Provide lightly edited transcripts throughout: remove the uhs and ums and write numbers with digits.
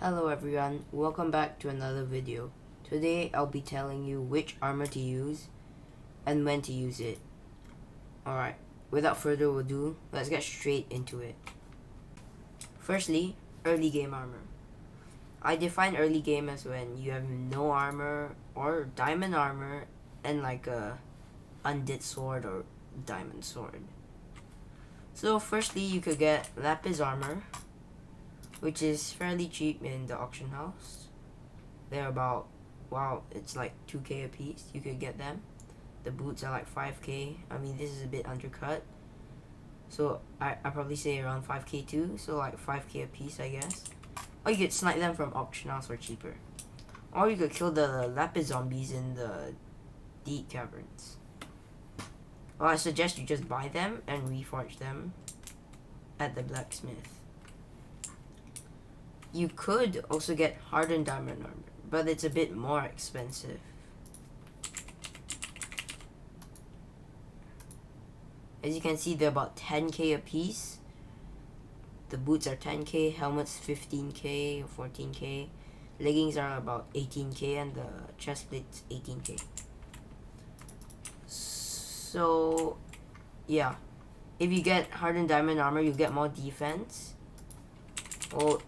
Hello everyone, welcome back to another video. Today I'll be telling you which armor to use and when to use it. Alright, without further ado, let's get straight into it. Firstly, early game armor. I define early game as when you have no armor or diamond armor and like a undid sword or diamond sword. So firstly, you could get lapis armor, which is fairly cheap in the auction house. They're about, wow, it's like 2k a piece. You could get them. The boots are like 5k. I mean, this is a bit undercut, so I probably say around 5k too, so like 5k a piece, I guess. Or you could snipe them from auction house for cheaper. Or you could kill the lapis zombies in the deep caverns. Well, I suggest you just buy them and reforge them at the blacksmith. You could also get hardened diamond armor, but it's a bit more expensive. As you can see, they're about 10k a piece. The boots are 10k, helmets 15k or 14k. Leggings are about 18k and the chest plate's 18k. So, yeah. If you get hardened diamond armor, you get more defense. Well,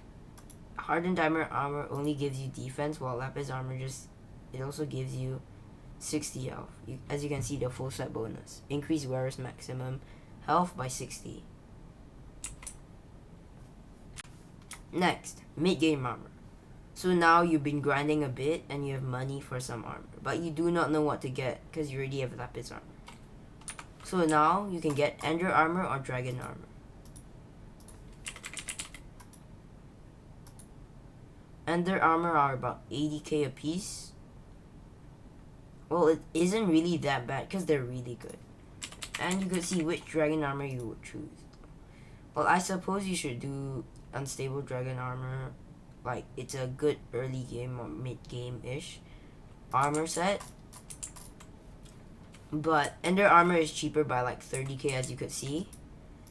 hardened diamond armor only gives you defense, while lapis armor it also gives you 60 health. As you can see, the full set bonus. Increase wearer's maximum health by 60. Next, mid-game armor. So now you've been grinding a bit and you have money for some armor, but you do not know what to get because you already have lapis armor. So now you can get ender armor or dragon armor. Ender armor are about 80k a piece. Well, it isn't really that bad because they're really good. And you could see which dragon armor you would choose. Well, I suppose you should do unstable dragon armor. Like, it's a good early game or mid game-ish armor set. But ender armor is cheaper by like 30k, as you could see.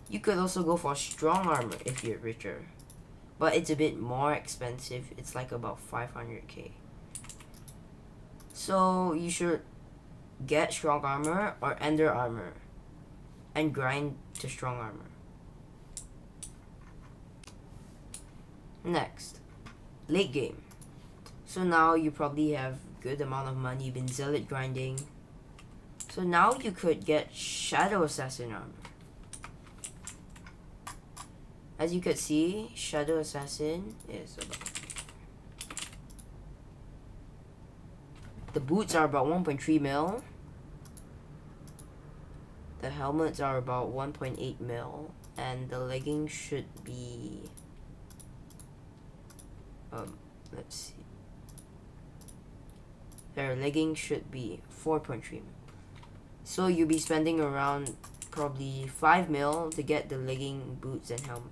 You could also go for strong armor if you're richer, but it's a bit more expensive. It's like about 500k. So you should get strong armor or ender armor and grind to strong armor. Next, late game. So now you probably have good amount of money. You've been zealot grinding. So now you could get shadow assassin armor. As you could see, shadow assassin is about, the boots are about 1.3 mil. The helmets are about 1.8 mil, and the leggings should be let's see. Their leggings should be 4.3 mil. So you'll be spending around probably 5 mil to get the legging, boots, and helmet.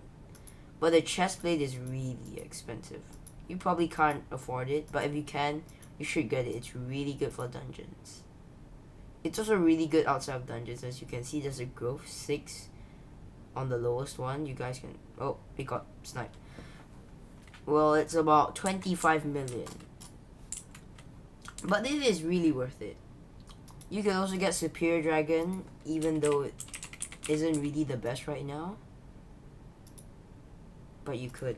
But the chest plate is really expensive. You probably can't afford it, but if you can, you should get it. It's really good for dungeons. It's also really good outside of dungeons. As you can see, there's a growth 6 on the lowest one. You guys can... Oh, it got sniped. Well, it's about 25 million. But it is really worth it. You can also get Superior Dragon, even though it isn't really the best right now. But you could.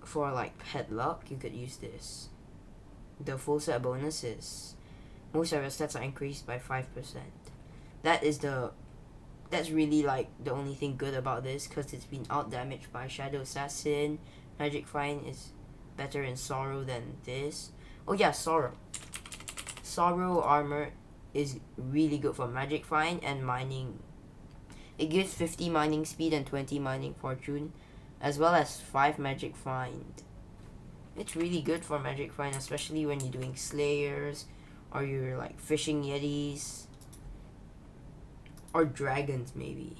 For like pet luck, you could use this. The full set bonus is most of your stats are increased by 5%. That's really like the only thing good about this, because it's been out damaged by Shadow Assassin. Magic Find is better in Sorrow than this. Oh yeah, Sorrow. Sorrow armor is really good for Magic Find and mining. It gives 50 mining speed and 20 mining fortune, as well as 5 Magic Find. It's really good for Magic Find, especially when you're doing Slayers, or you're like fishing Yetis, or dragons maybe.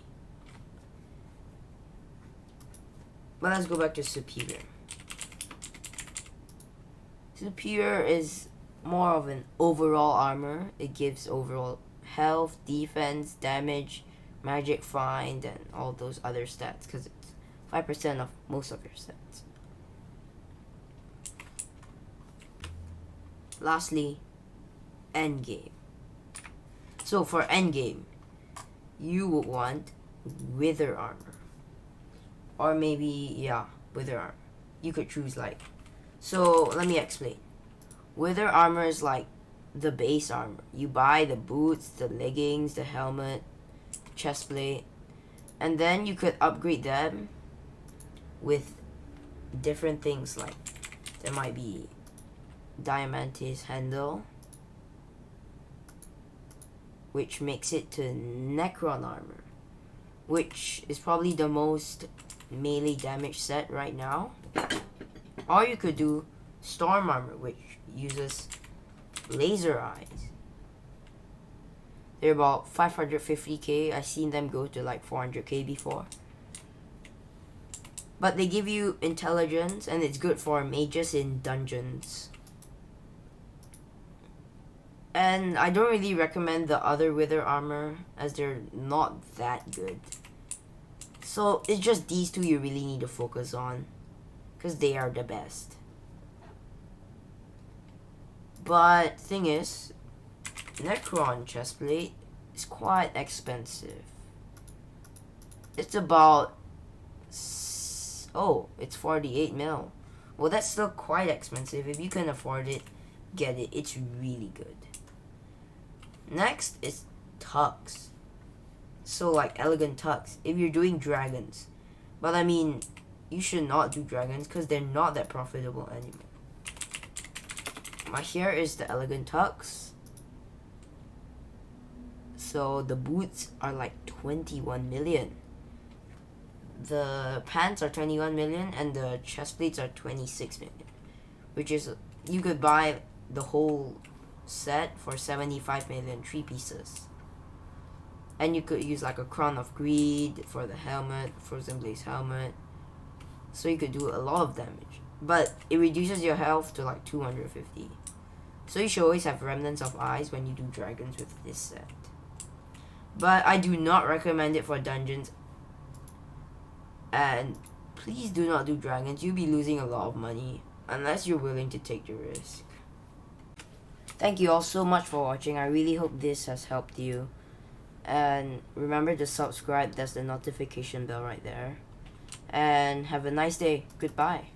But let's go back to Superior. Superior is more of an overall armor. It gives overall health, defense, damage, magic find, and all those other stats, because it's 5% of most of your sets. Lastly, endgame. So for endgame, you would want wither armor. Or maybe, yeah, wither armor. You could choose like. So let me explain. Wither armor is like the base armor. You buy the boots, the leggings, the helmet, chestplate, and then you could upgrade them with different things, like there might be diamantist handle, which makes it to Necron armor, which is probably the most melee damage set right now. Or you could do storm armor, which uses laser eyes. They're about 550k. I've seen them go to like 400k before. But they give you intelligence, and it's good for mages in dungeons. And I don't really recommend the other wither armor, as they're not that good. So it's just these two you really need to focus on, because they are the best. But thing is, Necron chestplate is quite expensive. It's about it's 48 mil. Well, that's still quite expensive. If you can afford it, get it. It's really good. Next is tucks. So like elegant tucks if you're doing dragons. But I mean, you should not do dragons because they're not that profitable anymore. Here is the elegant tucks. So the boots are like 21 million. The pants are 21 million and the chest plates are 26 million. Which is, you could buy the whole set for 75 million, 3 pieces. And you could use like a crown of greed for the helmet, frozen blaze helmet. So you could do a lot of damage. But it reduces your health to like 250. So you should always have remnants of eyes when you do dragons with this set. But I do not recommend it for dungeons. And please do not do dragons. You'll be losing a lot of money unless you're willing to take the risk. Thank you all so much for watching. I really hope this has helped you. And remember to subscribe. There's the notification bell right there. And have a nice day. Goodbye.